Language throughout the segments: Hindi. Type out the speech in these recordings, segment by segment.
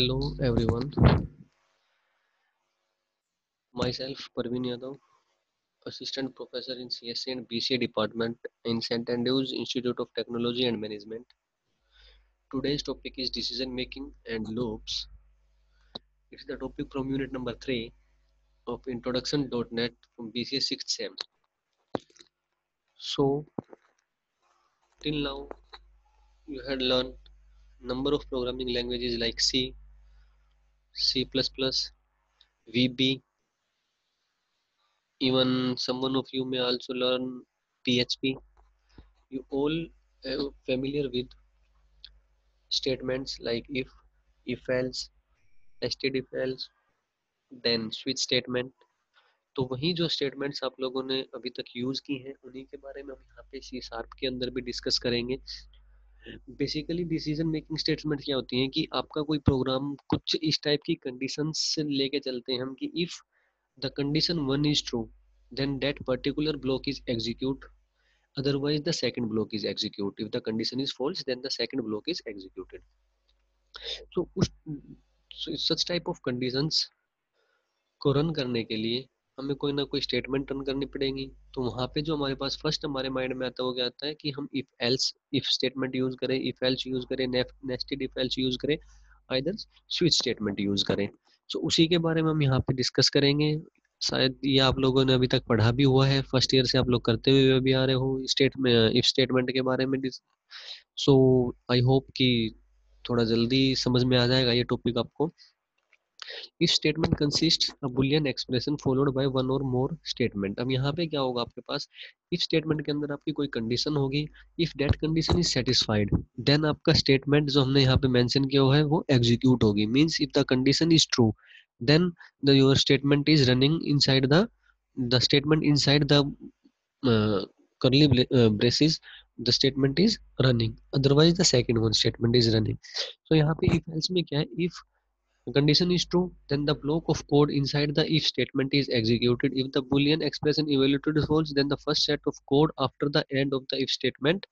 Hello everyone, myself Parveen Yadav, Assistant Professor in CSC and BCA Department in St. Andrews Institute of Technology and Management. Today's topic is decision making and loops. It's the topic from unit number 3 of Introduction.NET from BCA 6th SEM. So, till now you had learned number of programming languages like C, C++, VB, even someone of you may also learn PHP. You all are familiar with statements like if else, nested if else, then switch statement. तो वही जो स्टेटमेंट्स आप लोगों ने अभी तक यूज की हैं उन्हीं के बारे में हम यहाँ पे सी शार्प के अंदर भी डिस्कस करेंगे। बेसिकली डिसीजन मेकिंग स्टेटमेंट क्या होती हैं कि आपका कोई प्रोग्राम कुछ इस टाइप की कंडीशंस से लेके चलते हैं हम कि if the condition one is true then that particular block is execute, otherwise the second block is execute, if the condition is false then the second block is executed. So उस such type of conditions को रन करने के लिए हमें कोई ना कोई स्टेटमेंट रन करनी पड़ेगी। तो वहाँ पे जो हमारे पास फर्स्ट हमारे माइंड में आता है वो क्या आता है कि हम इफ स्टेटमेंट यूज करें, इफ एल्स यूज करें, नेस्टेड इफ एल्स यूज करें, आइदर स्विच स्टेटमेंट यूज करें। तो उसी के बारे में हम यहाँ पे डिस्कस करेंगे। शायद ये आप लोगों ने अभी तक पढ़ा भी हुआ है, फर्स्ट ईयर से आप लोग करते हुए भी आ रहे हो इफ स्टेटमेंट के बारे में। सो आई होप कि थोड़ा जल्दी समझ में आ जाएगा ये टॉपिक आपको। If statement consist a Boolean expression followed by one और मोर स्टेटमेंट। अब यहाँ पे क्या होगा आपके पास, इफ स्टेटमेंट के अंदर आपकी कोई कंडीशन होगी, if that condition is satisfied then आपका स्टेटमेंट जो हमने यहाँ पे मेंशन किया हुआ है वो एग्जीक्यूट होगी। Means if the condition is true then the your statement is running inside the statement inside the curly braces, the statement is running, otherwise the second one statement is running. So यहाँ पे if else में क्या है, if the condition is true, then the block of code inside the if statement is executed. If the boolean expression evaluated is false, then the first set of code after the end of the if statement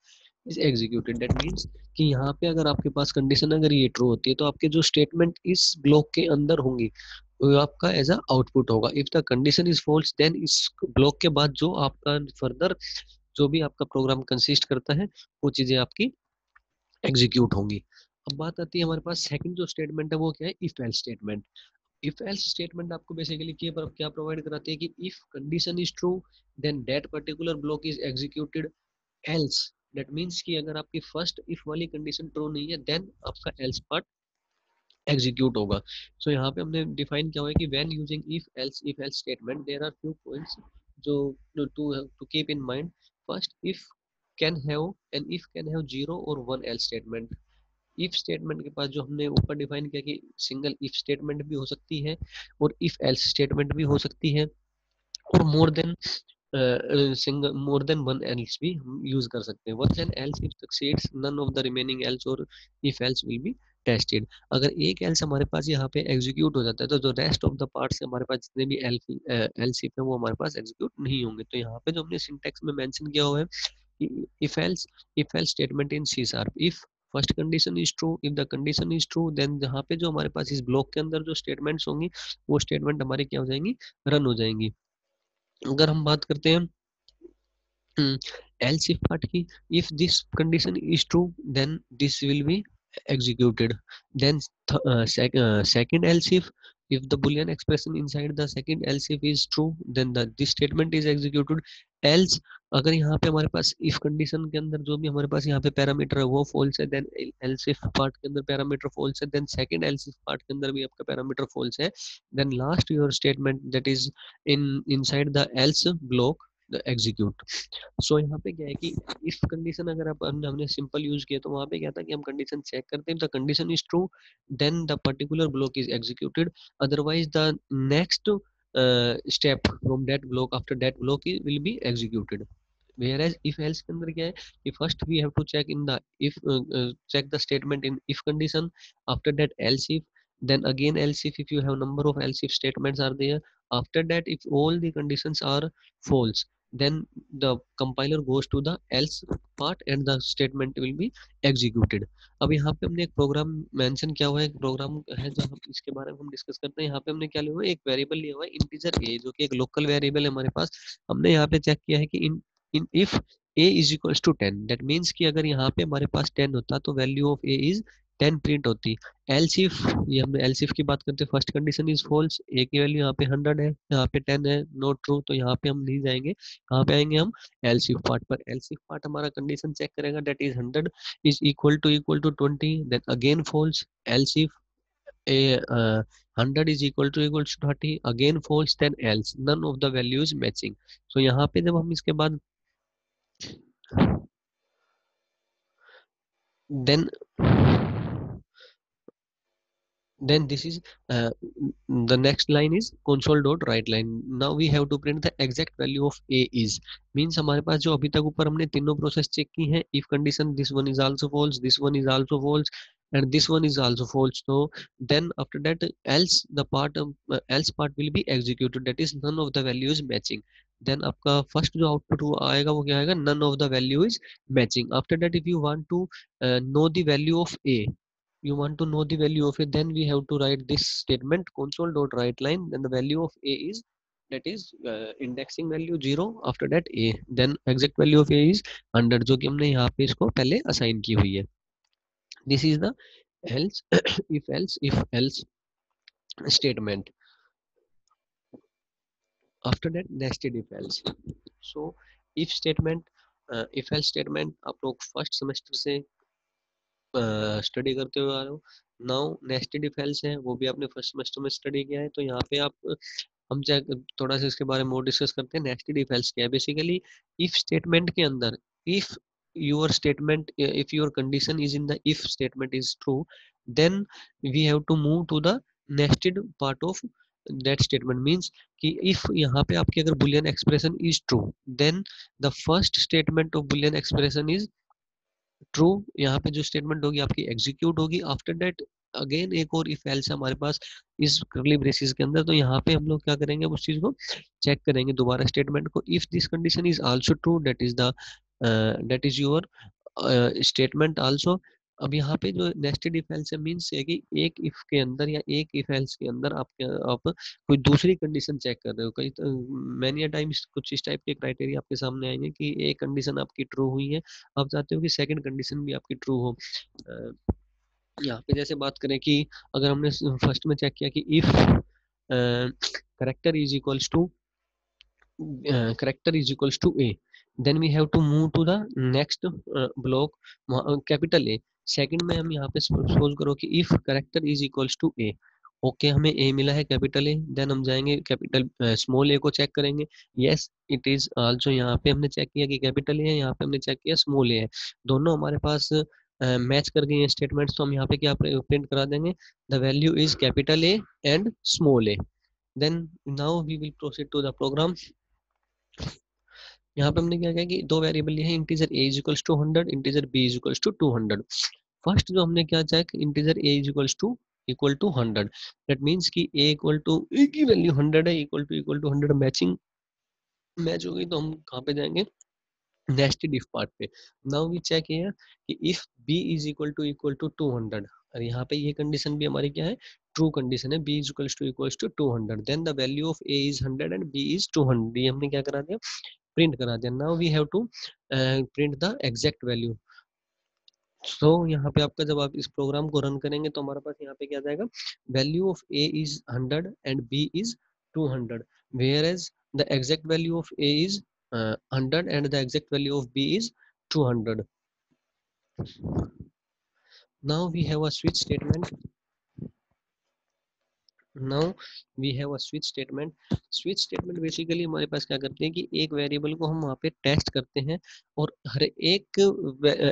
is executed. That means कि यहाँ पे अगर आपके पास कंडीशन अगर ये ट्रू होती है तो आपके जो स्टेटमेंट इस ब्लॉक के अंदर होंगी वो आपका एज अ आउटपुट होगा। If the condition is false then इस ब्लॉक के बाद जो आपका फर्दर जो भी आपका प्रोग्राम कंसिस्ट करता है वो चीजें आपकी एग्जीक्यूट होंगी। अब बात आती है हमारे पास सेकंड जो स्टेटमेंट है वो क्या है, if else statement. If else statement आपको बेसिकली क्या प्रोवाइड कराती है कि if condition is true then that particular block is executed, else that means कि अगर आपकी फर्स्ट इफ वाली कंडीशन ट्रू नहीं है देन आपका एल्स पार्ट एग्जीक्यूट होगा। सो यहाँ पे हमने डिफाइन किया हुआ है कि when using if else statement there are few points जो to keep in mind. First, if can have and if can have zero और one else statement. If statement के पास जो हमने ऊपर डिफाइन किया कि सिंगल इफ स्टेटमेंट भी हो सकती है और इफ एल्स स्टेटमेंट भी हो सकती है और मोर देन वन एल्स भी हम यूज कर सकते हैं। Once an else if succeeds none of the remaining else और if else will be tested. अगर एक एल्स हमारे पास यहाँ पे एग्जीक्यूट हो जाता है तो जो रेस्ट ऑफ द पार्ट्स हमारे पास जितने भी एल्स इफ है वो हमारे पास एग्जीक्यूट नहीं होंगे। तो यहाँ पे जो हमने सिंटेक्स में मेंशन किया हुआ है कि if else statement in C sharp, if first condition is true, if the condition is true then जहाँ पे जो हमारे पास इस ब्लॉक के अंदर जो स्टेटमेंट्स होंगी वो स्टेटमेंट हमारी क्या हो जाएंगी, रन हो जाएंगी। अगर हम बात करते हैं else if part की, if this condition is true then this will be executed, then second else if the boolean expression inside the second else if is true then this statement is executed, else अगर यहाँ पे हमारे पास if condition के अंदर जो भी हमारे पास यहाँ पे पैरामीटर है वो false है then else if part के अंदर पैरामीटर false है then second else if part के अंदर भी आपका पैरामीटर false है then last your statement that is inside the else block the execute। सो यहाँ पे क्या है कि इफ कंडीशन अगर आप हमने सिंपल यूज किया तो वहाँ पे क्या था कि हम कंडीशन चेक करते हैं, the condition is true then the particular block is executed, otherwise the next step from that block after that block will be executed. whereas if else के अंदर क्या है कि first we have to check in the if check the statement in if condition, after that else if, then again else if you have number of else if statements are there, after that if all the conditions are false then the compiler goes to the else part and the statement will be executed. अब यहाँ पे हमने एक प्रोग्राम मेंशन किया हुआ है, एक प्रोग्राम है जो हम इसके बारे में हम डिस्कस करते हैं। यहाँ पे हमने क्या लिया हुआ है, एक वेरिएबल लिया हुआ है इंटीजर ए, जो कि एक लोकल वेरिएबल है हमारे पास। हमने यहाँ पे चेक किया है कि इन इन if a is equals to 10, that means कि अगर यहाँ पे हमारे पास 10 होता तो value of A is 10 print होती। एल्स इफ, ये हमने एल्स इफ की बात करते हैं, first condition is false, a की वैल्यू यहाँ पे 100 है, यहाँ पे 10 है, नॉट ट्रू, तो यहाँ पे हम नहीं जाएंगे। कहाँ पे आएंगे हम, एल्स इफ पार्ट पर। एल्स इफ पार्ट हमारा कंडीशन चेक करेगा, that is 100 is equal to 20, then again false. Else if a 100 is equal to 30, again false, then else, none of the values matching। so यहाँ पे जब हम इसके बाद then then this is uh, the next line is console dot write line। now we have to print the exact value of a is, means हमारे पास जो अभी तक ऊपर हमने तीनों प्रोसेस चेक की हैं, if condition this one is also false, this one is also false, and this one is also false, so then after that else the part else part will be executed, that is none of the values matching। then आपका फर्स्ट जो आउटपुट वो आएगा वो क्या आएगा, none of the value is matching। after that if you want to know the value of a, you want to know the value of a, then we have to write this statement console dot write line, then the value of a is, that is indexing value 0, after that a, then exact value of a is 100, जो कि हमने यहाँ पे इसको पहले असाइन की हुई है। this is the else if else statement। after that nested if else। so if statement if else statement आप लोग फर्स्ट सेमेस्टर से स्टडी करते हुए आ रहे हो। नाउ नेस्टेड इफ एल्स है, वो भी आपने फर्स्ट सेमेस्टर में स्टडी किया है, तो यहाँ पे आप हम चाहे थोड़ा सा इसके बारे में और डिस्कस करते हैं। नेस्टेड इफ एल्स क्या है, बेसिकली इफ स्टेटमेंट के अंदर if your statement if your condition is in the if statement is true, then we have to move to the nested part of that statement. Means कि इफ यहाँ पे आपकी अगर boolean expression is true, then the first statement of boolean expression is true, यहाँ पे जो स्टेटमेंट होगी आपकी एग्जीक्यूट होगी। आफ्टर दैट अगेन एक और इफ एल्स हमारे पास इस कर्ली ब्रेसेस के अंदर, तो यहाँ पे हम लोग क्या करेंगे, उस चीज को चेक करेंगे दोबारा स्टेटमेंट को। If this condition is also true, that is your statement also. अब यहाँ पे जो नेस्टेड इफ एल्स है, मीन्स है कि एक इफ के अंदर या एक इफ एल्स के अंदर आप कोई दूसरी कंडीशन चेक कर रहे हो। कई मैनी टाइम्स कुछ इस टाइप के क्राइटेरिया आपके सामने आएंगे कि एक कंडीशन आपकी ट्रू हुई है, आप चाहते हो कि सेकंड कंडीशन भी आपकी ट्रू हो। यहाँ पे जैसे बात करें कि अगर हमने फर्स्ट में चेक किया कि if character is equals to character is equals to a, then we have to move to the next block capital A। Second में हम यहाँ पे सपोज करो कि if character is equals to a, okay हमें a मिला है कैपिटल ए, देन हम जाएंगे कैपिटल स्मॉल ए को चेक करेंगे। यस इट इज आल्सो, यहाँ पे हमने चेक किया कि कैपिटल ए है, यहाँ पे हमने चेक किया स्मॉल ए है, दोनों हमारे पास मैच कर गए हैं स्टेटमेंट्स, तो हम यहाँ पे क्या प्रिंट करा देंगे, the value is capital A and small A. Then now we will proceed to the program. यहाँ पे हमने क्या किया कि दो वेरिएबल लिए हैं, integer a is equals to 100, integer b is equals to 200। First जो हमने क्या check, integer a is equal to 100, that means कि a इक्वल टू a की वैल्यू 100 है, इक्वल टू 100 मैचिंग मैच हो गई, तो हम कहाँ पे जाएंगे, नेस्टेड इफ पार्ट पे। नाउ वी चेक हियर कि if b is equal to 200, और यहाँ पे ये कंडीशन भी हमारी क्या है, ट्रू कंडीशन है, b is equal to 200, then the value of a is 100 and b is 200, ये हमने क्या करा दिया, प्रिंट करा दिया। Now we have to print the exact value. So यहाँ पे आपका जब आप इस प्रोग्राम को रन करेंगे तो हमारे पास यहाँ पे क्या जाएगा, value of A is 100 and B is 200, whereas the exact value of A is 100 and the exact value of B is 200। Now we have a switch statement. Now we have a switch statement. Switch statement basically हमारे पास क्या करते हैं कि एक वेरिएबल को हम वहाँ पे टेस्ट करते हैं, और हर एक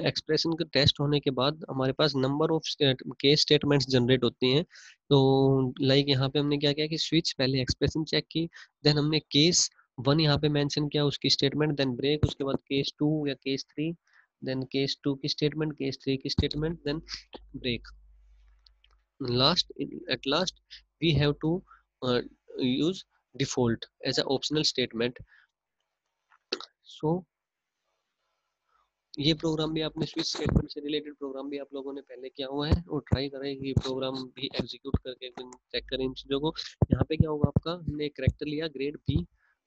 एक्सप्रेशन के टेस्ट होने के बाद हमारे पास number of case statements generate होती हैं। तो लाइक यहाँ पे हमने क्या किया कि स्विच पहले एक्सप्रेशन चेक की, देन हमने केस 1 यहाँ पे मेंशन किया उसकी स्टेटमेंट, देन ब्रेक, उसके बाद केस 2 या केस 3, देन केस 2 की स्टेटमेंट, केस 3 की statement, then break. At last we have to use default as an optional statement। सो ये प्रोग्राम भी आपने स्विच स्टेटमेंट से रिलेटेड प्रोग्राम भी आप लोगों ने पहले किया हुआ है और ट्राई करें कि प्रोग्राम भी एग्जीक्यूट करके चेक करें इन चीज़ों को। यहाँ पे क्या होगा, आपका हमने एक करेक्टर लिया grade B,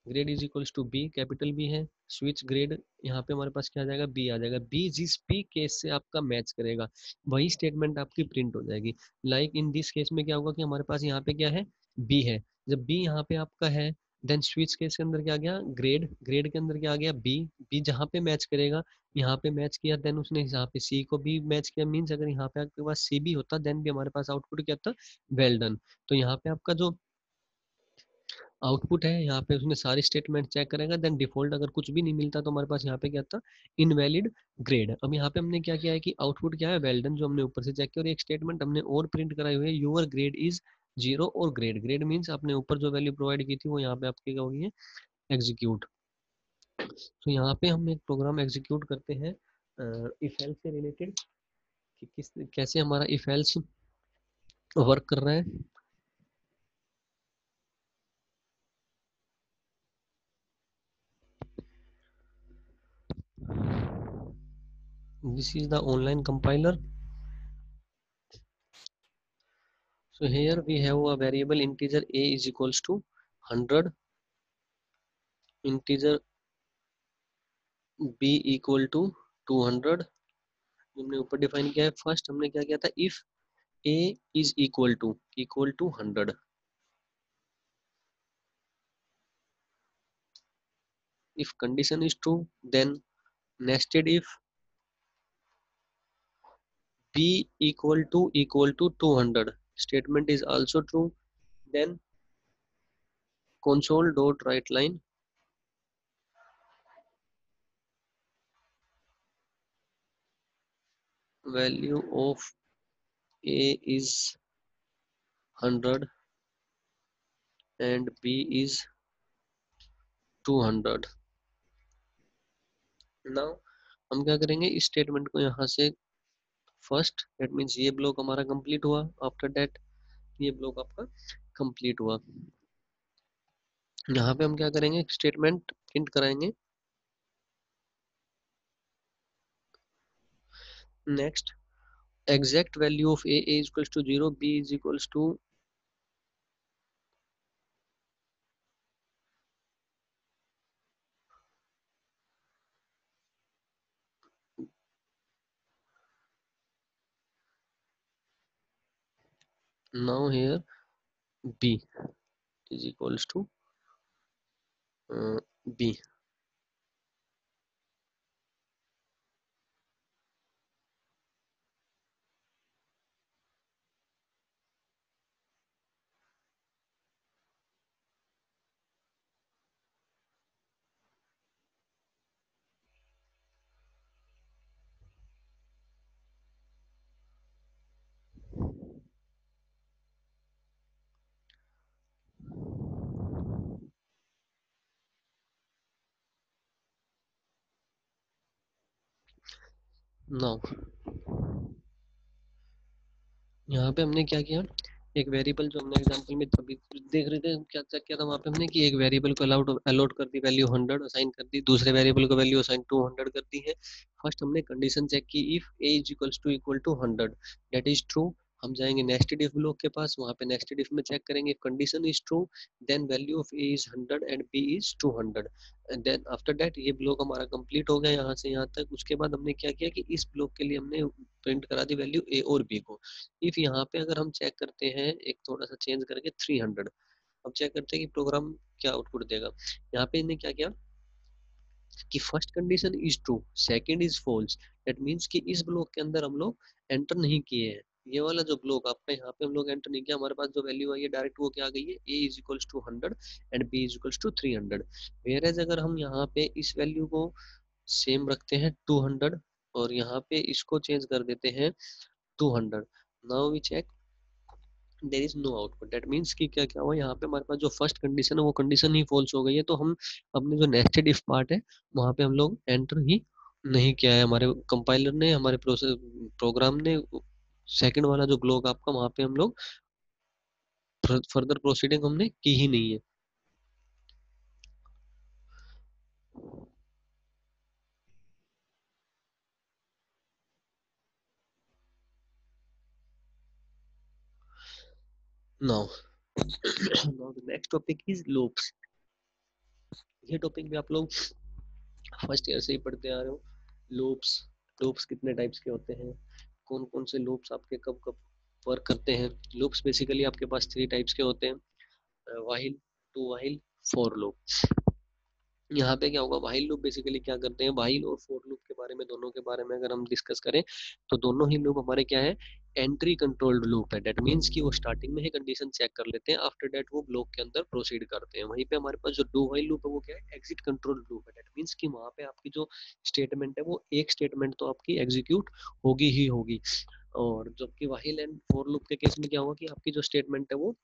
grade is equals to B, capital B है, स्विच ग्रेड, यहाँ पे हमारे पास क्या आ जाएगा, बी आ जाएगा। बी जिस बी केस से आपका मैच करेगा वही स्टेटमेंट आपकी प्रिंट हो जाएगी। लाइक इन दिस केस में क्या होगा कि हमारे पास यहाँ पे क्या है, बी है। जब बी यहाँ पे आपका है, देन स्विच केस के अंदर क्या आ गया, ग्रेड, ग्रेड के अंदर क्या आ गया, बी, बी जहाँ पे मैच करेगा यहाँ पे मैच किया, देन उसने यहाँ पे सी को भी मैच किया, मीन्स अगर यहाँ पे आपके पास सी भी होता देन भी हमारे पास आउटपुट क्या था, वेल डन। तो यहाँ पे आपका जो आउटपुट है, यहाँ पे उसने सारी स्टेटमेंट चेक करेगा, देन डिफॉल्ट अगर कुछ भी नहीं मिलता तो हमारे पास यहाँ पे क्या था, इनवैलिड ग्रेड। अब यहाँ पे हमने क्या किया है कि आउटपुट क्या है, वेल डन, जो हमने ऊपर से चेक किया, और एक स्टेटमेंट हमने और प्रिंट कराई हुई है, यूर ग्रेड इज जीरो, और ग्रेड, ग्रेड मीन्स आपने ऊपर जो वैल्यू प्रोवाइड की थी वो यहाँ पे आपकी क्या होगी है, एग्जीक्यूट। तो यहाँ पे हम एक प्रोग्राम एग्जीक्यूट करते हैं इफ एल्स से रिलेटेड, कि किस कैसे हमारा इफ एल्स वर्क कर रहा है। This is the online compiler. So here we have a variable integer a is equals to 100, integer b equal to 200। हमने ऊपर डिफाइन किया है, फर्स्ट हमने क्या किया था, if a is equal to 100, if condition is true then nested if b equal to 200 statement is also true, then console dot write line value of a is 100 and b is 200। Now हम क्या करेंगे, इस स्टेटमेंट को यहाँ से फर्स्ट, दैट मीन्स ये ब्लॉक हमारा कंप्लीट हुआ, आफ्टर दैट ये ब्लॉक आपका कंप्लीट हुआ। यहाँ पे हम क्या करेंगे, स्टेटमेंट प्रिंट कराएंगे, next exact value of A is equals to 0, B is equals to, now here B is equals to B. नाउ यहाँ पे हमने क्या किया, एक वेरिएबल जो हमने एग्जांपल में अभी देख रहे थे, क्या चेक किया था वहाँ पे हमने कि एक वेरिएबल को अलाउड अलॉट कर दी, वैल्यू 100 असाइन कर दी, दूसरे वेरिएबल को वैल्यू असाइन 200 कर दी है। फर्स्ट हमने कंडीशन चेक की, if a is equal to 100 that is true, हम जाएंगे नेस्टेड इफ ब्लॉक के पास, वहाँ पे नेस्टेड इफ में चेक करेंगे, condition is true then value of a is 100 and b is 200। Then after that ये ब्लॉक हमारा कंप्लीट हो गया यहाँ से यहाँ तक। उसके बाद हमने क्या किया कि इस ब्लॉक के लिए हमने प्रिंट करा दी वैल्यू a और b को। इफ यहाँ पे अगर हम चेक करते हैं एक थोड़ा सा चेंज करके 300, अब चेक करते हैं कि प्रोग्राम क्या आउटपुट देगा। यहाँ पे इन्हें क्या किया कि first condition is true, second is false, that means कि इस ब्लॉक के अंदर हम लोग एंटर नहीं किए हैं, ये वाला जो ब्लॉक आपका यहाँ पे हम लोग एंटर नहीं किया, हमारे पास जो वैल्यू आई है डायरेक्ट वो क्या आ गई है, a is equals to 100 and b is equals to 300। Whereas अगर हम यहाँ पे इस वैल्यू को सेम रखते हैं 200 और यहाँ पे इसको चेंज कर देते हैं 200, now we check there is no output, that means कि क्या क्या हुआ, यहाँ पे हमारे पास जो फर्स्ट कंडीशन है वो कंडीशन ही फॉल्स हो गई है। तो हम अपने जो नेस्टेड इफ पार्ट है वहाँ पे हम लोग एंटर ही नहीं किया है, हमारे कंपाइलर ने, हमारे प्रोसेस प्रोग्राम ने सेकंड वाला जो ब्लॉक आपका वहाँ पे हम लोग फर्दर प्रोसीडिंग हमने की ही नहीं है। Now now the next topic is loops. ये टॉपिक भी आप लोग फर्स्ट ईयर से ही पढ़ते आ रहे हो। लूप्स, लूप्स कितने टाइप्स के होते हैं, कौन कौन से लूप्स आपके कब कब वर्क करते हैं। लूप्स बेसिकली आपके पास थ्री टाइप्स के होते हैं, while, do while, for loop. यहाँ पे क्या होगा, व्हाइल लूप बेसिकली क्या करते हैं, व्हाइल और फॉर लूप के बारे में, दोनों के बारे में अगर हम डिस्कस करें तो दोनों ही लूप हमारे क्या है, एंट्री कंट्रोल्ड लूप है। दैट मीन्स कि वो स्टार्टिंग में ही कंडीशन चेक कर लेते हैं, आफ्टर दैट वो ब्लॉक के अंदर प्रोसीड करते हैं। वहीं पे हमारे पास जो डू व्हाइल लूप है वो क्या है, एग्जिट कंट्रोल लूप है। दैट मीन्स कि वहाँ पे आपकी जो स्टेटमेंट है वो एक स्टेटमेंट तो आपकी एग्जीक्यूट होगी ही होगी। और जबकि व्हाइल एंड फॉर लूप के केस में क्या होगा कि आपकी जो स्टेटमेंट है वो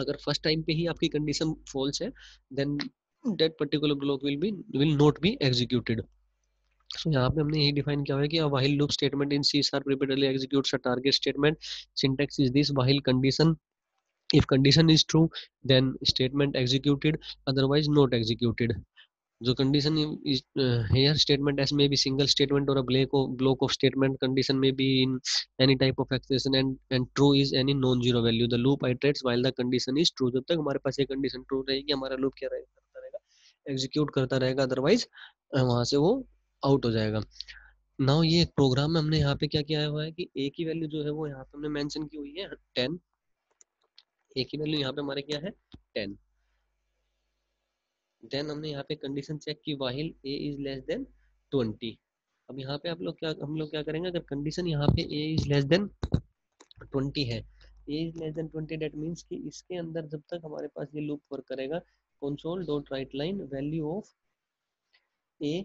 अगर फर्स्ट टाइम पे ही आपकी कंडीशन फॉल्स है, then that particular block will not be executed. So यहाँ पे हमने यही डिफाइन किया है कि a while loop statement in C sharp repeatedly executes a target statement. Syntax is this: while condition, if condition is true then statement executed, otherwise not executed. जो condition is here statement s may be single statement or a block of statement. Condition may be in any type of expression and true is any non zero value. The loop iterates while the condition is true. जब तक हमारे पास ये कंडीशन ट्रू रहेगी हमारा लूप क्या रहेगा, करता रहेगा, एग्जीक्यूट करता रहेगा, अदरवाइज वहां से वो आउट हो जाएगा। नाउ ये एक प्रोग्राम में हमने यहाँ पे क्या किया हुआ है कि ए की वैल्यू जो है वो यहाँ पे हमने मेंशन की हुई है 10। ए की वैल्यू यहाँ पे हमारे क्या है 10। देन हमने यहाँ पे कंडीशन चेक की while A is less than 20। अब यहाँ पे आप लोग क्या, हम लोग क्या करेंगे, अगर कंडीशन यहाँ पे ए इज लेस देन 20 है, a is less than 20, that means कि इसके अंदर जब तक हमारे पास ये लूप वर्क करेगा, console dot write line value of a,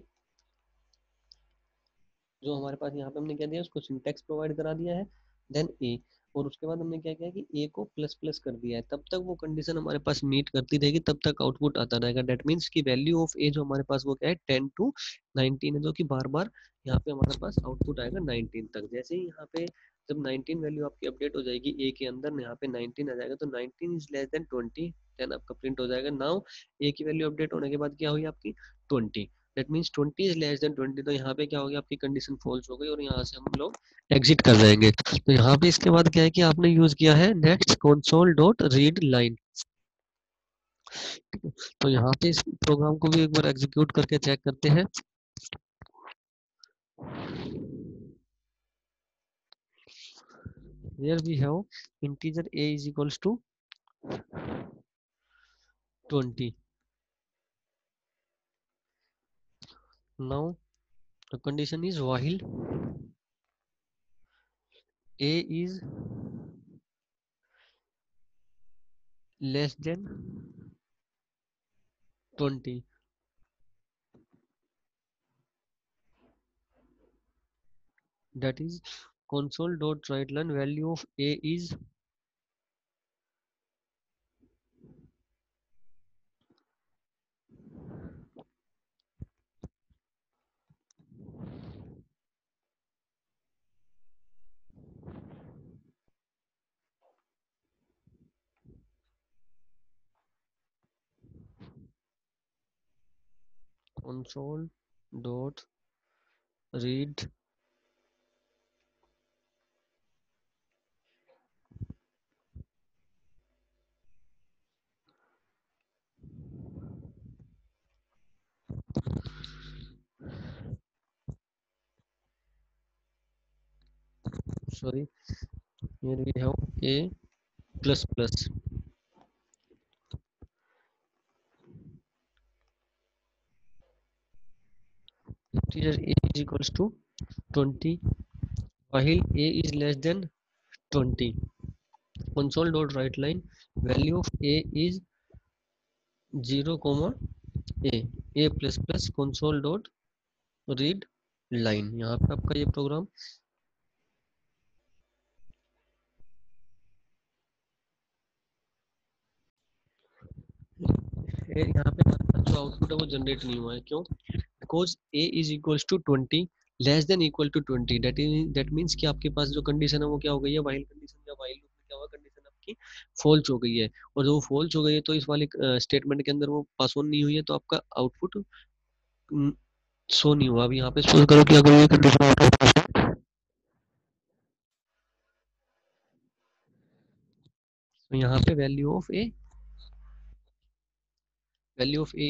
जो हमारे पास यहाँ पे हमने क्या दिया, उसको सिंटेक्स प्रोवाइड करा दिया है, देन ए, और उसके बाद हमने क्या किया कि ए को प्लस प्लस कर दिया है। तब तक वो कंडीशन हमारे पास मीट करती रहेगी, तब तक आउटपुट आता रहेगा। डेट मीन्स की वैल्यू ऑफ ए जो हमारे पास वो क्या है 10 to 19 है, जो कि बार बार यहाँ पे हमारे पास आउटपुट आएगा 19 तक। जैसे ही यहाँ पे जब 19 वैल्यू आपकी अपडेट हो जाएगी ए के अंदर, यहाँ पे 19 आ जाएगा, तो 19 इज लेस देन 20, देन आपका प्रिंट हो जाएगा। नाउ ए की वैल्यू अपडेट होने के बाद क्या हुई आपकी 20, that means 20 is less than 20, तो यहाँ पे क्या हो गया, आपकी कंडीशन फॉल्स हो गई और यहाँ से हम लोग एग्जिट कर जाएंगे। तो यहाँ पे इसके बाद क्या है कि आपने यूज किया है next console dot read line. तो यहाँ पे इस प्रोग्राम को भी एक बार एग्जीक्यूट करके चेक करते हैं। Here we have integer a is equals to 20. Now the condition is while a is less than 20, that is console dot write line value of a is console dot read sorry, here we have a plus plus, integer a is equals to 20 while a is less than 20, console dot write line value of a is 0 comma a plus plus console dot read line. यहाँ पे आपका ये प्रोग्राम यहाँ पे हमारे पास जो आउटपुट है वो जनरेट नहीं हुआ है, क्यों, because A is equals to 20 less than equal to 20, that means कि आपके पास जो कंडीशन है वो क्या हो गई है, वाइल कंडीशन, या वाइल लूप में क्या हुआ, कंडीशन आपकी फॉल्स हो गई है, और जो फॉल्स हो गई है तो इस वाले स्टेटमेंट के अंदर वो पास ऑन नहीं हुई है, तो आपका आउटपुट शो नहीं हुआ। अब यहाँ पे सपोज करो कि अगर ये कंडीशन आउट ऑफ, तो यहाँ पे value of A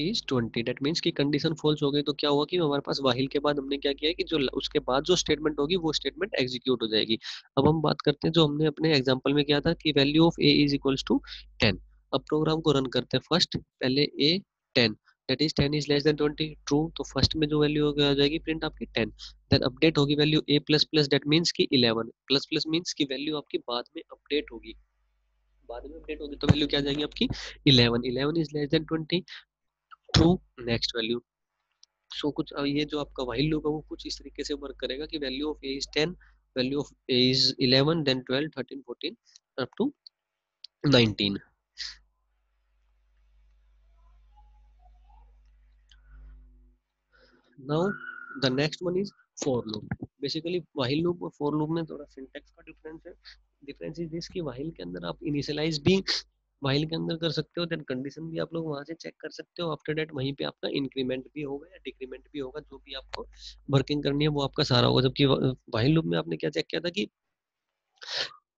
is 20। That means कि कंडीशन फॉल्स हो गई तो क्या हुआ कि हमारे पास वाहिल के बाद हमने क्या किया है कि जो उसके बाद जो स्टेटमेंट होगी वो स्टेटमेंट एग्जीक्यूट हो जाएगी। अब हम बात करते हैं जो हमने अपने एग्जांपल में किया था कि value of A is equals to 10। अब प्रोग्राम को रन करते हैं। फर्स्ट पहले A 10, that is 10 is less than 20, true. तो फर्स्ट में जो वैल्यू आ जाएगी प्रिंट आपकी 10। देन अपडेट होगी value A plus plus, that means की 11 प्लस प्लस मीन्स की वैल्यू आपकी बाद में अपडेट होगी। बाद में अपडेट होगी तो वैल्यू क्या आ जाएगी आपकी 11। 11 is less than 20, true. Next value. So कुछ ये जो आपका व्हाइल लूप है वो कुछ इस तरीके से वर्क करेगा कि value of A is 10, value of A is 11, then 12, 13, 14 up to 19। Now the next one is for loop. Basically while loop और फॉर लूप में थोड़ा सिंटैक्स का डिफरेंस है। डिफरेंस इज दिस कि व्हाइल के अंदर आप इनिशियलाइज भी व्हाइल के अंदर कर सकते हो, देन कंडीशन भी आप लोग वहां से चेक कर सकते हो। आफ्टर दैट वहीं पे आपका इंक्रीमेंट भी होगा या डिक्रीमेंट भी होगा, जो भी आपको वर्किंग करनी है वो आपका सारा होगा। जबकि व्हाइल लूप में आपने क्या चेक किया था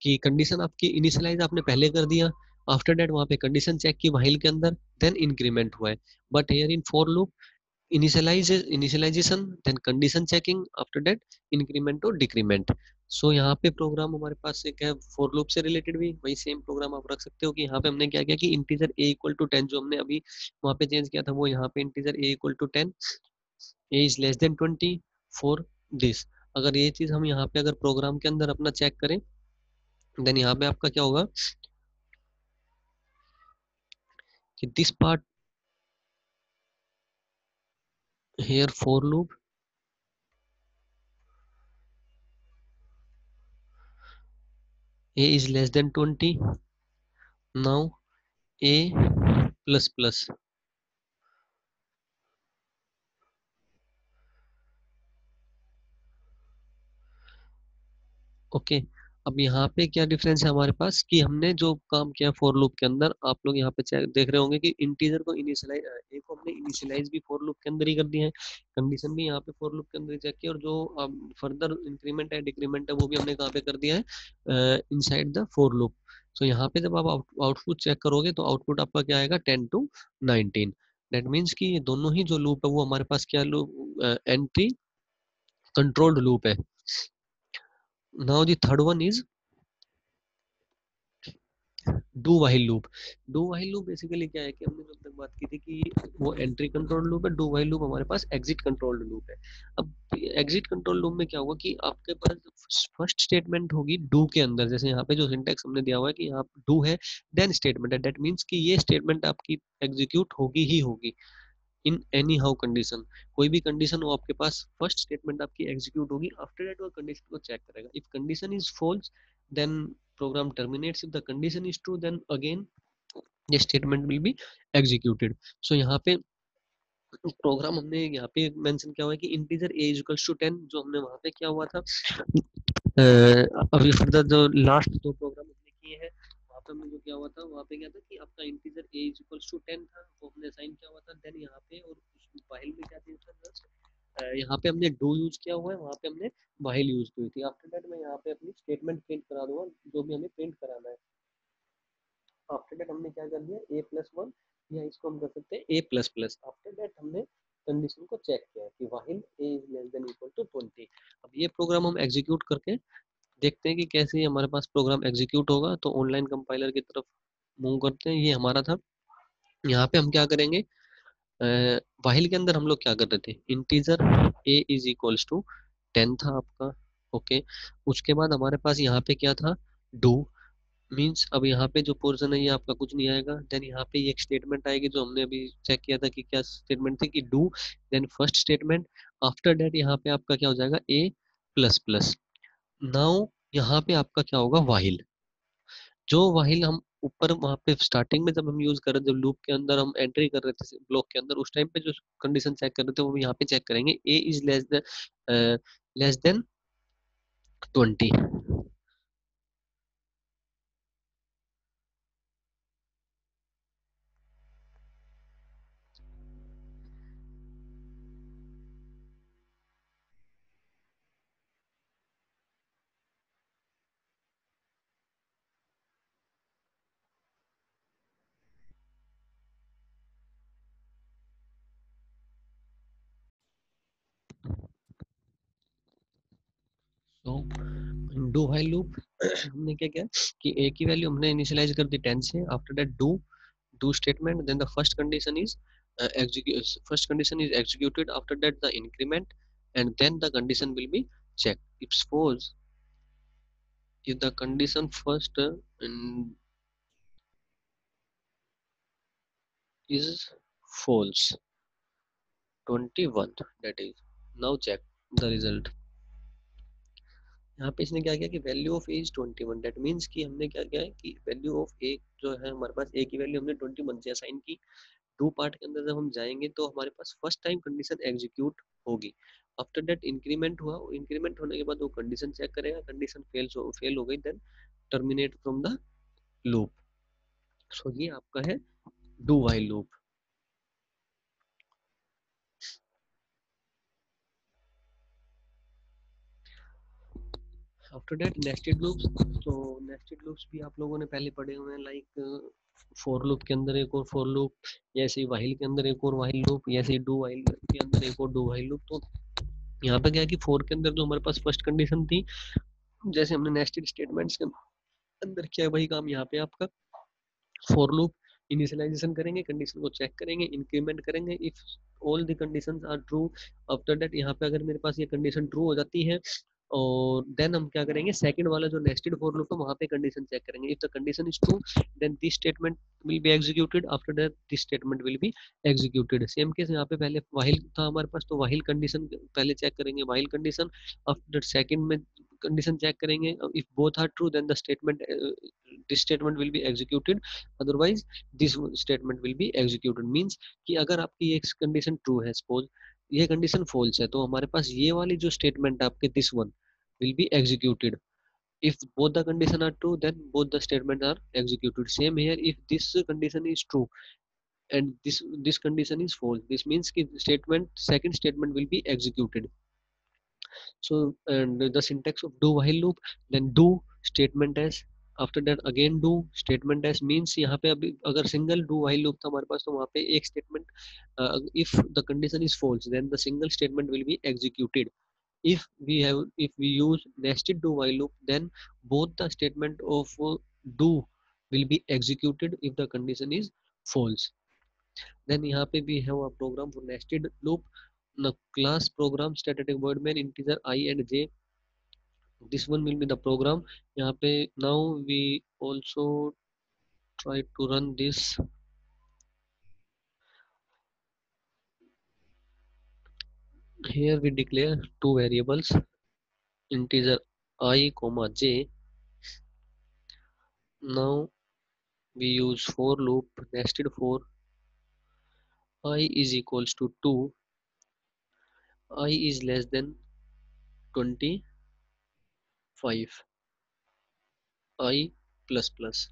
कि कंडीशन आपकी इनिशियलाइज आपने पहले कर दिया, आफ्टर दैट वहां पे कंडीशन चेक की व्हाइल के अंदर, देन इंक्रीमेंट हुआ है। But here in for loop initialization then condition checking, after that increment और डिक्रीमेंट। सो यहाँ पे प्रोग्राम हमारे पास एक है फॉर लूप से रिलेटेड भी वही सेम प्रोग्राम आप रख सकते हो कि यहाँ पे हमने क्या किया कि इंटीजर ए इक्वल टू 10 जो हमने अभी वहां पे चेंज किया था वो यहाँ पे integer A equal to 10, A is less than 20 for this. अगर ये चीज हम यहाँ पे अगर प्रोग्राम के अंदर अपना चेक करें, देन यहाँ पे आपका क्या होगा कि this part here for loop a is less than 20, now a plus plus। Okay. अब यहाँ पे क्या डिफरेंस है हमारे पास कि हमने जो काम किया फॉर लूप के अंदर, आप लोग यहाँ पे देख रहे होंगे कि इंटीजर को इनिशियलाइज ए को हमने इनिशियलाइज भी फॉर लूप के अंदर ही कर दिया है, कंडीशन भी यहाँ पे फॉर लूप के अंदर ही चेक किया, और जो फर्दर इंक्रीमेंट है डिक्रीमेंट है वो भी हमने कहाँ पे कर दिया है इनसाइड द फॉर लूप। सो यहाँ पे जब आप आउटपुट चेक करोगे तो आउटपुट आपका क्या आएगा 10 to 19। दैट मीन्स कि ये दोनों ही जो लूप है वो हमारे पास क्या लूप एंट्री कंट्रोल्ड लूप है। Now the third one is do while loop. Do while loop basically क्या है कि हमने जब तक बात की थी कि वो एंट्री कंट्रोल लूप है, डू व्हाइल लूप हमारे पास एग्जिट कंट्रोल लूप है। अब एग्जिट कंट्रोल लूप में क्या होगा कि आपके पास फर्स्ट स्टेटमेंट होगी डू के अंदर, जैसे यहाँ पे जो सिंटैक्स हमने दिया हुआ है कि यहाँ डू है देन स्टेटमेंट है, दैट मीन्स कि ये स्टेटमेंट आपकी एग्जीक्यूट होगी ही होगी इन एनी हाउ कंडीशन। कोई भी कंडीशन हो आपके पास फर्स्ट स्टेटमेंट आपकी एग्जीक्यूट होगी, आफ्टर दैट वो कंडीशन को चेक करेगा। If condition is false then program terminates, if the condition is true then again ये statement will be executed. So यहाँ पे प्रोग्राम हमने यहाँ पे मेंशन किया हुआ है कि इंटीजर ए इक्वल्स टू 10 जो हमने वहां पे क्या हुआ था अभी फर्दर जो लास्ट दो प्रोग्राम हमने किए हैं वहां पे हमने जो क्या हुआ था वहां पे क्या था कि आपका इंटीजर ए इक्वल्स टू 10 था वो हमने असाइन किया हुआ था। देन यहाँ पे और उस फाइल में क्या चीज था जस्ट यहाँ पे हमने डू यूज किया हुआ है, वहां पे हमने व्हाइल यूज की हुई थी। आफ्टर दैट मैं यहाँ पे अपनी स्टेटमेंट प्रिंट करा दूंगा जो भी हमें प्रिंट कराना है। आफ्टर दैट हमने क्या कर दिया ए प्लस वन, या इसको हम कर सकते हैं A plus plus. After that हमने कंडीशन को चेक किया कि while A is less than equal to 20। अब ये प्रोग्राम हम एग्जीक्यूट करके देखते हैं कि कैसे हमारे पास प्रोग्राम एग्जीक्यूट होगा। तो ऑनलाइन कंपाइलर की तरफ मूव करते हैं, ये हमारा था। यहाँ पे हम क्या करेंगे, व्हाइल के अंदर हम लोग क्या कर रहे थे, integer A is equals to 10 था आपका। ओके। उसके बाद हमारे पास यहाँ पे क्या था, डू मीन्स अब यहाँ पे जो पोर्शन है ये आपका कुछ नहीं आएगा। देन यहाँ पे एक स्टेटमेंट आएगी जो हमने अभी चेक किया था कि क्या स्टेटमेंट थी कि do, then first statement, after that यहाँ पे आपका क्या हो जाएगा ए प्लस प्लस। नाउ यहाँ पे आपका क्या होगा व्हाइल। जो व्हाइल हम ऊपर वहां पे स्टार्टिंग में जब हम यूज कर रहे थे, जब लूप के अंदर हम एंट्री कर रहे थे ब्लॉक के अंदर, उस टाइम पे जो कंडीशन चेक कर रहे थे वो यहाँ पे चेक करेंगे a is less than 20। Do while loop हमने क्या किया कि ए की वैल्यू हमने इनिशियलाइज कर दी 10 से, after that do statement, then the first condition is executed, after that the increment, and then the condition will be checked. If suppose if the condition first is false 21, that is, now check the result. यहाँ पे इसने क्या किया कि value of A is 21, that means कि हमने क्या किया है कि वैल्यू ऑफ ए जो है हमारे पास ए की वैल्यू हमने 21 से असाइन की। डू पार्ट के अंदर जब हम जाएंगे तो हमारे पास फर्स्ट टाइम कंडीशन एग्जीक्यूट होगी, आफ्टर दैट इंक्रीमेंट हुआ, इंक्रीमेंट होने के बाद वो कंडीशन चेक करेगा, कंडीशन फेल हो गई, then terminate from the loop. So ये आपका है do while loop. After that nested loops, तो नेस्टेड लूप्स भी आप लोगों ने पहले पढ़े हुए हैं, लाइक फॉर लूप के अंदर एक और फॉर लूप, जैसे ही व्हाइल के अंदर एक और व्हाइल लूप, जैसे ही डू व्हाइल के अंदर एक और डू व्हाइल लूप। तो यहाँ पे क्या है कि फोर के अंदर जो हमारे पास फर्स्ट कंडीशन थी, जैसे हमने नेस्टेड स्टेटमेंट्स के अंदर किया है वही काम यहाँ पे आपका फॉर लूप इनिशियलाइजेशन करेंगे, कंडीशन को चेक करेंगे, इंक्रीमेंट करेंगे, if all the conditions are true, after that यहाँ पे अगर मेरे पास ये कंडीशन ट्रू हो जाती है और देन हम क्या करेंगे, सेकंड वाला जो नेस्टेड फॉर लूप है वहां पे कंडीशन चेक करेंगे, if the condition is true then this statement will be executed, after that this statement will be executed. Same case यहाँ पे पहले व्हाइल था हमारे पास, तो व्हाइल कंडीशन पहले चेक करेंगे, व्हाइल कंडीशन, आफ्टर सेकंड में कंडीशन चेक करेंगे, if both are true then the statement this statement will be executed, otherwise this statement will be executed. Means कि अगर आपकी एक कंडीशन ट्रू है, सपोज ये कंडीशन फॉल्स है, तो हमारे पास ये वाली जो स्टेटमेंट है आपके this one will be executed. If both the condition are true, then both the statements are executed. Same here, if this condition is true and this condition is false, this means कि statement second statement will be executed. So and the syntax of do while loop, then do statement as, after that again do statement as, means यहाँ पे अभी अगर सिंगल डू while loop था हमारे पास तो वहाँ पे एक statement, if the condition is false then the single statement will be executed. If we use nested do while loop, then both the statement of do will be executed if the condition is false. Then यहाँ पे we have a program for nested loop. Now class program static void main integer I and j, this one will be the program. यहाँ पे now we also try to run this. Here we declare two variables, integer I comma j. Now we use for loop, nested for, I is equals to 2, I is less than 25, I plus plus.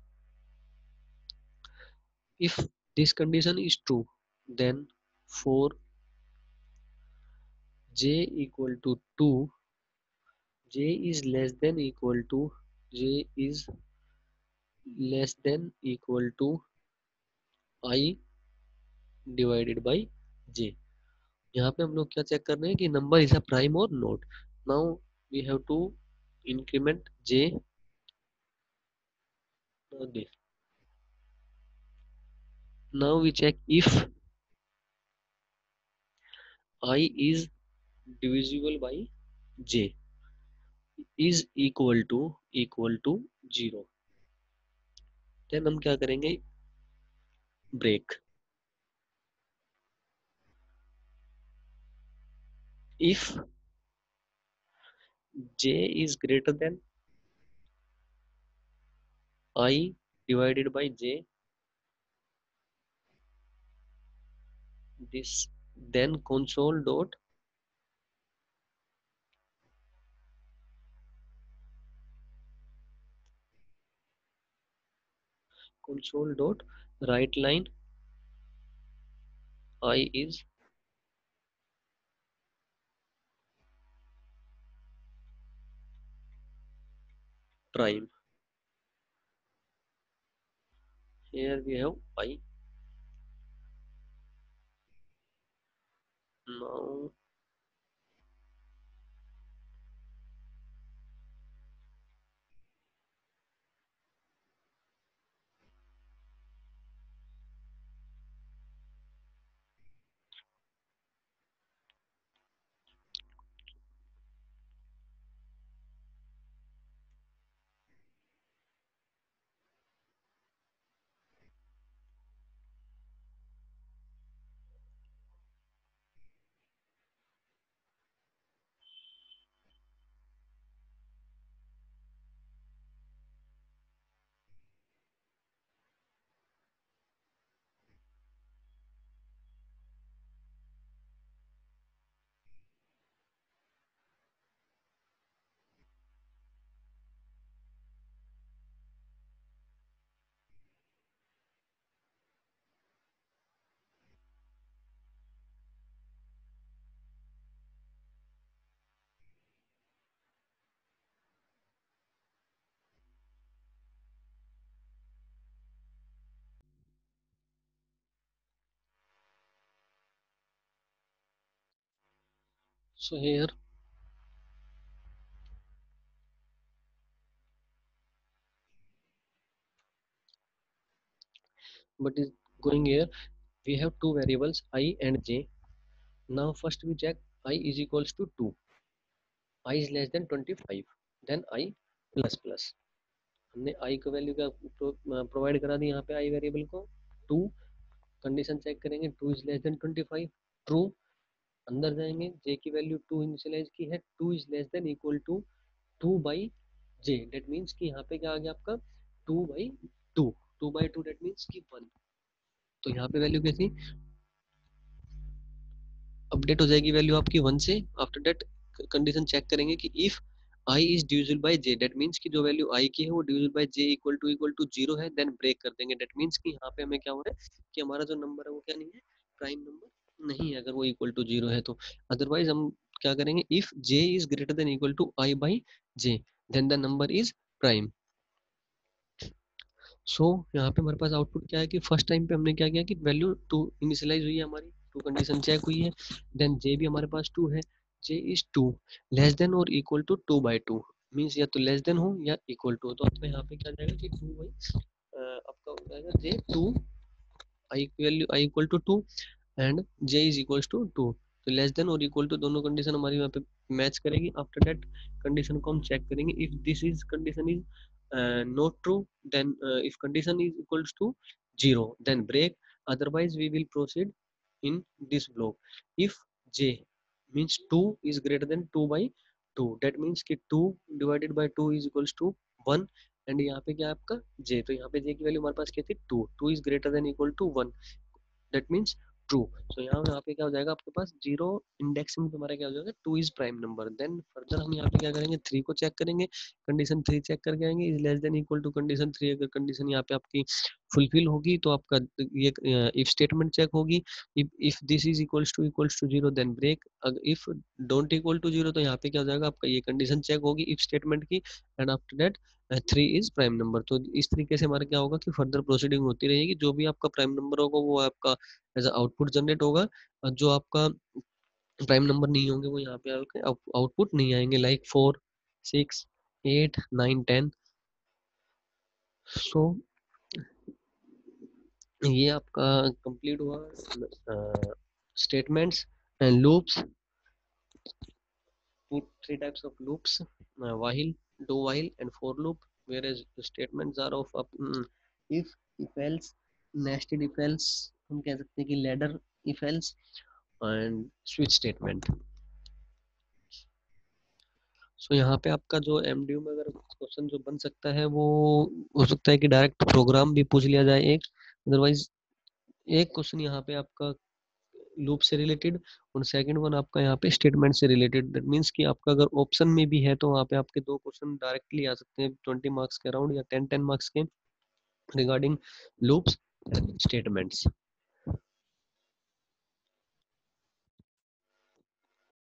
If this condition is true, then for j equal to 2, j is less than equal to, j is less than equal to I divided by j. यहाँ पे हम लोग क्या चेक कर रहे हैं कि नंबर इज अ प्राइम और not. Now we have to increment j, this. Now we check if I is divisible by j is equal to 0, then हम क्या करेंगे, break. If j is greater than I divided by j, this, then console dot write line I is prime. Here we have I. Now So here what is going here, we have two variables I and j. Now first we check I is equals to 2, I is less than 25, then I plus plus, हमने i को वैल्यू क्या प्रोवाइड करा दी यहाँ पे i वेरिएबल को 2, कंडीशन चेक करेंगे 2 इज लेस देन 25, ट्रू, अंदर जाएंगे j की वैल्यू 2 इनिशियलाइज की है, 2 is less than equal to 2 by j, that means कि यहाँ पे क्या आ गया आपका 2 बाई 2, 2 बाई 2 डेट मीन्स कि 1, तो यहाँ पे वैल्यू कैसी अपडेट हो जाएगी वैल्यू आपकी 1 से। आफ्टर दैट कंडीशन चेक करेंगे कि if i is divisible by j, that means कि जो वैल्यू i की है वो divisible by j equal to 0 है, देन ब्रेक कर देंगे, दैट मीन्स कि यहाँ पे हमें क्या हो रहा है कि हमारा जो नंबर है वो क्या नहीं है, प्राइम नंबर नहीं है, अगर वो इक्वल टू 0 है तो। अदरवाइज हम क्या करेंगे, if j is greater than equal to i by j, then the number is prime. So यहाँ पे हमारे पास आउटपुट क्या है कि फर्स्ट टाइम पे हमने क्या किया कि वैल्यू 2 इनिशियलाइज हुई है हमारी, 2 कंडीशन चेक हुई है, देन जे भी हमारे पास 2 है, जे इज 2 लेस देन और इक्वल टू 2 बाई 2, मीन्स या तो लेस देन हो या इक्वल टू हो, तो आपका यहाँ पे क्या जाएगा कि 2 बाई आपका हो जाएगा जे 2, आई की value I equal to 2 and J is equals to 2, तो लेस देन और इक्वल टू दोनों कंडीशन हमारी यहाँ पे मैच करेगी। आफ्टर दैट कंडीशन को हम चेक करेंगे, if this is condition is not true, then if condition is equals to 0 then break, otherwise we will proceed in this block। if j means 2 is greater than 2 by 2, that means कि 2 divided by 2 is equals to 1, and यहाँ पे क्या है आपका j, तो यहाँ पे j की वैल्यू हमारे पास क्या थी 2, 2 is greater than equal to 1, that means true. So यहाँ पे क्या हो जाएगा आपके पास जीरो इंडेक्सिंग पे हमारा क्या हो जाएगा 2 is prime number. Then further हम यहाँ पे क्या करेंगे 3 को चेक करेंगे, कंडीशन 3 चेक करके आएंगे, is less than equal to condition 3, अगर कंडीशन यहाँ पे आपकी फुलफिल होगी तो आपका ये इफ स्टेटमेंट चेक होगी, if this is equals to 0 then break, अगर इफ डोंट इक्वल टू 0 तो यहाँ पे क्या हो जाएगा आपका ये कंडीशन चेक होगी इफ स्टेटमेंट की, and after that 3 is prime number. तो इस तरीके से हमारा क्या होगा कि फर्दर प्रोसीडिंग होती रहेगी, जो भी आपका प्राइम नंबर होगा वो आपका एज आउटपुट जनरेट होगा, और जो आपका प्राइम नंबर नहीं होंगे वो यहाँ पे आपके आउटपुट नहीं आएंगे, लाइक 4 6 8 9 10। सो ये आपका कंप्लीट हुआ statements and loops, three types of loops, while, do while and for loop, whereas the statements are of if else, nested if else, हम कह सकते हैं कि ladder if else and switch statement. So यहाँ पे आपका जो एमडीयू में अगर क्वेश्चन जो बन सकता है वो हो सकता है कि डायरेक्ट प्रोग्राम भी पूछ लिया जाए एक, अदरवाइज एक क्वेश्चन यहाँ पे आपका लूप से रिलेटेड और सेकंड वन आपका यहाँ पे स्टेटमेंट से रिलेटेड, दैट मीन्स कि आपका अगर ऑप्शन में भी है तो वहाँ पे आपके दो क्वेश्चन डायरेक्टली आ सकते हैं 20 मार्क्स के अराउंड या 10 10 मार्क्स के रिगार्डिंग लूप्स एंड स्टेटमेंट्स।